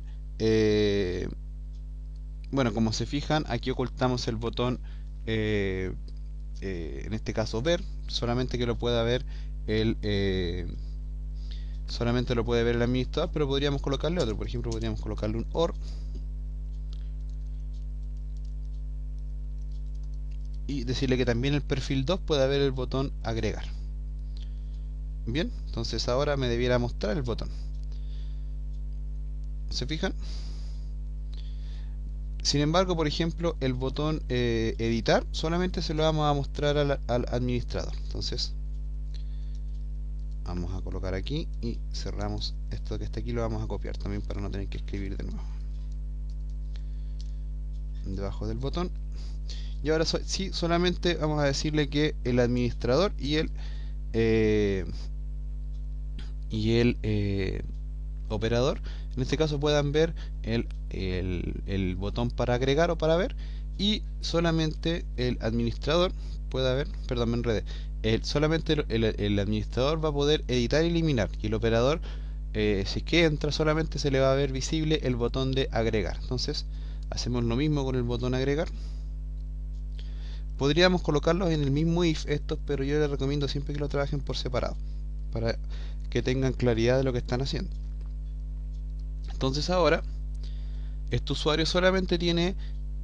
bueno, como se fijan, aquí ocultamos el botón, en este caso ver, solamente que lo pueda ver el administrador, pero podríamos colocarle otro. Por ejemplo, podríamos colocarle un OR y decirle que también el perfil 2 puede ver el botón agregar. Bien, entonces ahora me debiera mostrar el botón. ¿Se fijan? Sin embargo, por ejemplo, el botón editar solamente se lo vamos a mostrar al administrador. Entonces vamos a colocar aquí y cerramos esto que está aquí, lo vamos a copiar también para no tener que escribir de nuevo debajo del botón. Y ahora sí, solamente vamos a decirle que el administrador y el y el operador, en este caso puedan ver el botón para agregar o para ver, y solamente el administrador pueda ver, perdón, me enredé, solamente el administrador va a poder editar y eliminar, y el operador, si es que entra, solamente se le va a ver visible el botón de agregar. Entonces hacemos lo mismo con el botón agregar. Podríamos colocarlos en el mismo if estos, pero yo les recomiendo siempre que lo trabajen por separado, para que tengan claridad de lo que están haciendo. Entonces ahora este usuario solamente tiene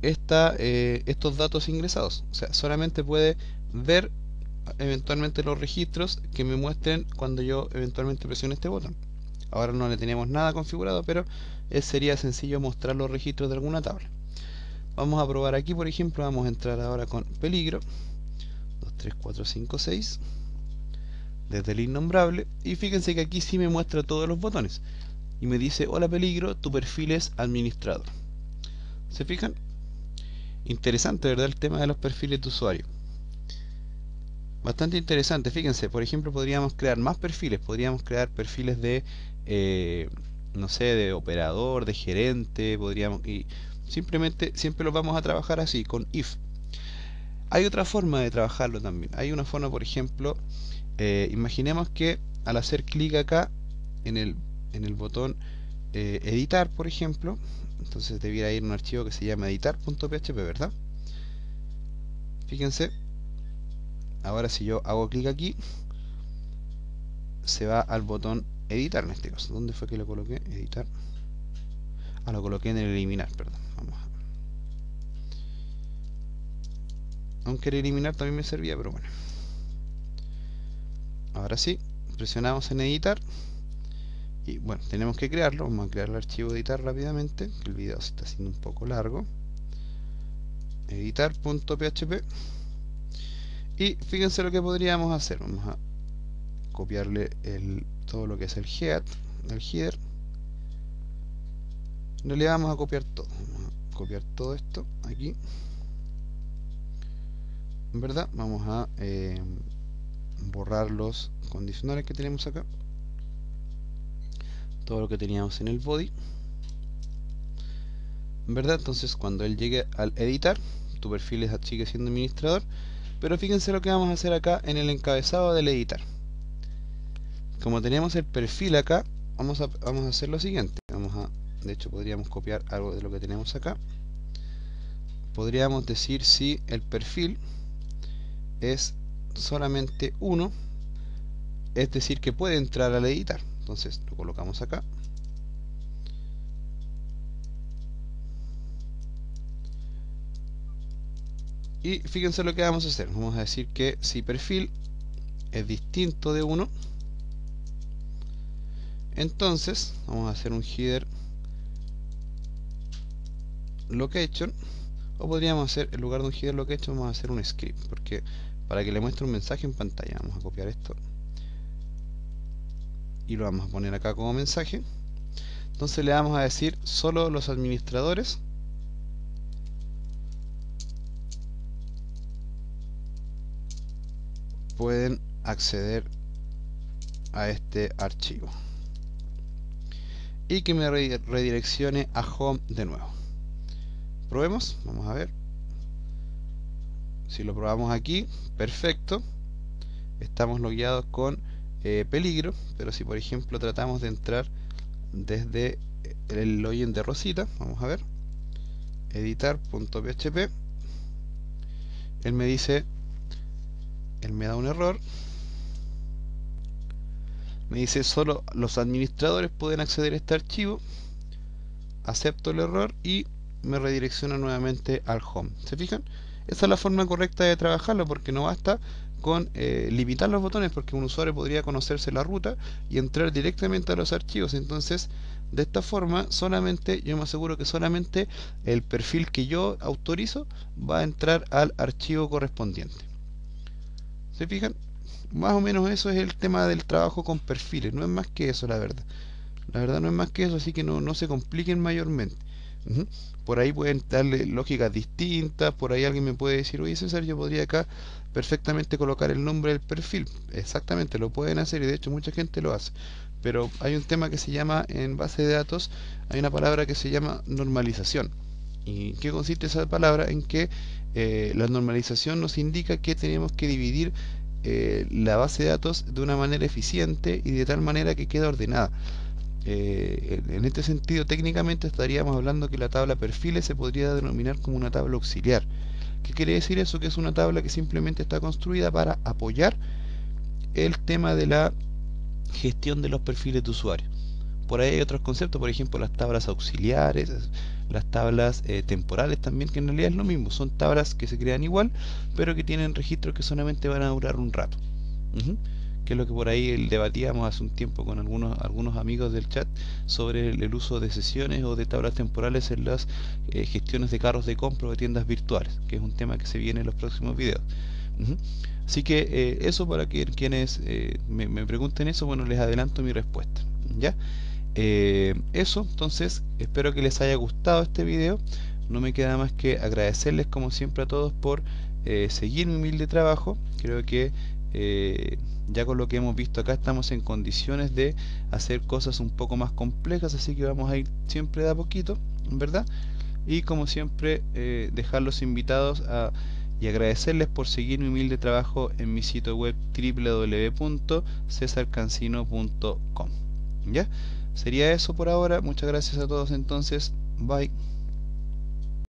estos datos ingresados, o sea, solamente puede ver eventualmente los registros que me muestren cuando yo eventualmente presione este botón. Ahora no le tenemos nada configurado, pero sería sencillo mostrar los registros de alguna tabla. Vamos a probar aquí, por ejemplo, vamos a entrar ahora con peligro 2, 3, 4, 5, 6 desde el innombrable, y fíjense que aquí sí me muestra todos los botones y me dice: hola peligro, tu perfil es administrador. ¿Se fijan? Interesante, ¿verdad? El tema de los perfiles de usuario. Bastante interesante. Fíjense, por ejemplo, podríamos crear más perfiles. Podríamos crear perfiles de, no sé, de operador, de gerente. Podríamos, y simplemente siempre los vamos a trabajar así, con if. Hay otra forma de trabajarlo también. Hay una forma, por ejemplo, imaginemos que al hacer clic acá en el botón editar, por ejemplo, entonces debiera ir un archivo que se llama editar.php, ¿verdad? Fíjense, ahora si yo hago clic aquí, se va al botón editar en este caso. ¿Dónde fue que lo coloqué? Editar. Ah, lo coloqué en el eliminar, perdón. Vamos a... Aunque el eliminar también me servía, pero bueno. Ahora sí, presionamos en editar. Y bueno, tenemos que crearlo. Vamos a crear el archivo editar rápidamente, que el video se está haciendo un poco largo. Editar.php. Y fíjense lo que podríamos hacer. Vamos a copiarle todo lo que es el header. No le vamos a copiar todo. Vamos a copiar todo esto aquí. En verdad, vamos a borrar los condicionales que tenemos acá. Todo lo que teníamos en el body. En verdad, entonces cuando él llegue al editar, tu perfil sigue siendo administrador. Pero fíjense lo que vamos a hacer acá en el encabezado del editar. Como tenemos el perfil acá, vamos a hacer lo siguiente. De hecho, podríamos copiar algo de lo que tenemos acá. Podríamos decir si el perfil es solamente 1, es decir, que puede entrar al editar. Entonces lo colocamos acá. Y fíjense lo que vamos a hacer. Vamos a decir que si perfil es distinto de 1, entonces vamos a hacer un header location, o podríamos hacer, en lugar de un header location, vamos a hacer un script, porque para que le muestre un mensaje en pantalla, vamos a copiar esto y lo vamos a poner acá como mensaje. Entonces le vamos a decir: solo los administradores pueden acceder a este archivo, y que me redireccione a home de nuevo. Probemos, vamos a ver. Si lo probamos aquí, perfecto, estamos logueados con peligro. Pero si por ejemplo tratamos de entrar desde el login de Rosita, vamos a ver, editar.php, él me da un error. Me dice: solo los administradores pueden acceder a este archivo. Acepto el error y me redirecciona nuevamente al home. ¿Se fijan? Esa es la forma correcta de trabajarlo, porque no basta con limitar los botones, porque un usuario podría conocerse la ruta y entrar directamente a los archivos. Entonces, de esta forma, yo me aseguro que solamente el perfil que yo autorizo va a entrar al archivo correspondiente. ¿Se fijan? Más o menos eso es el tema del trabajo con perfiles. No es más que eso, la verdad. La verdad no es más que eso, así que no se compliquen mayormente. Por ahí pueden darle lógicas distintas. Por ahí alguien me puede decir: oye César, yo podría acá perfectamente colocar el nombre del perfil. Exactamente, lo pueden hacer, y de hecho mucha gente lo hace. pero hay un tema que se llama, en base de datos, hay una palabra que se llama normalización. ¿Y qué consiste esa palabra? En que la normalización nos indica que tenemos que dividir la base de datos de una manera eficiente y de tal manera que quede ordenada. En este sentido, técnicamente estaríamos hablando que la tabla perfiles se podría denominar como una tabla auxiliar. ¿Qué quiere decir eso? Que es una tabla que simplemente está construida para apoyar el tema de la gestión de los perfiles de usuario. Por ahí hay otros conceptos, por ejemplo las tablas auxiliares, las tablas temporales también, que en realidad es lo mismo, son tablas que se crean igual, pero que tienen registros que solamente van a durar un rato. Que es lo que por ahí debatíamos hace un tiempo con algunos amigos del chat sobre el uso de sesiones o de tablas temporales en las gestiones de carros de compra o de tiendas virtuales, que es un tema que se viene en los próximos videos. Así que eso, para que quienes me pregunten eso, bueno, les adelanto mi respuesta. ¿Ya? Eso, entonces, espero que les haya gustado este video. No me queda más que agradecerles como siempre a todos por seguir mi humilde trabajo. Creo que ya con lo que hemos visto acá estamos en condiciones de hacer cosas un poco más complejas, así que vamos a ir siempre de a poquito, ¿verdad? Y como siempre, dejarlos invitados y agradecerles por seguir mi humilde trabajo en mi sitio web www.cesarcancino.com. ¿Ya? Sería eso por ahora. Muchas gracias a todos entonces. Bye.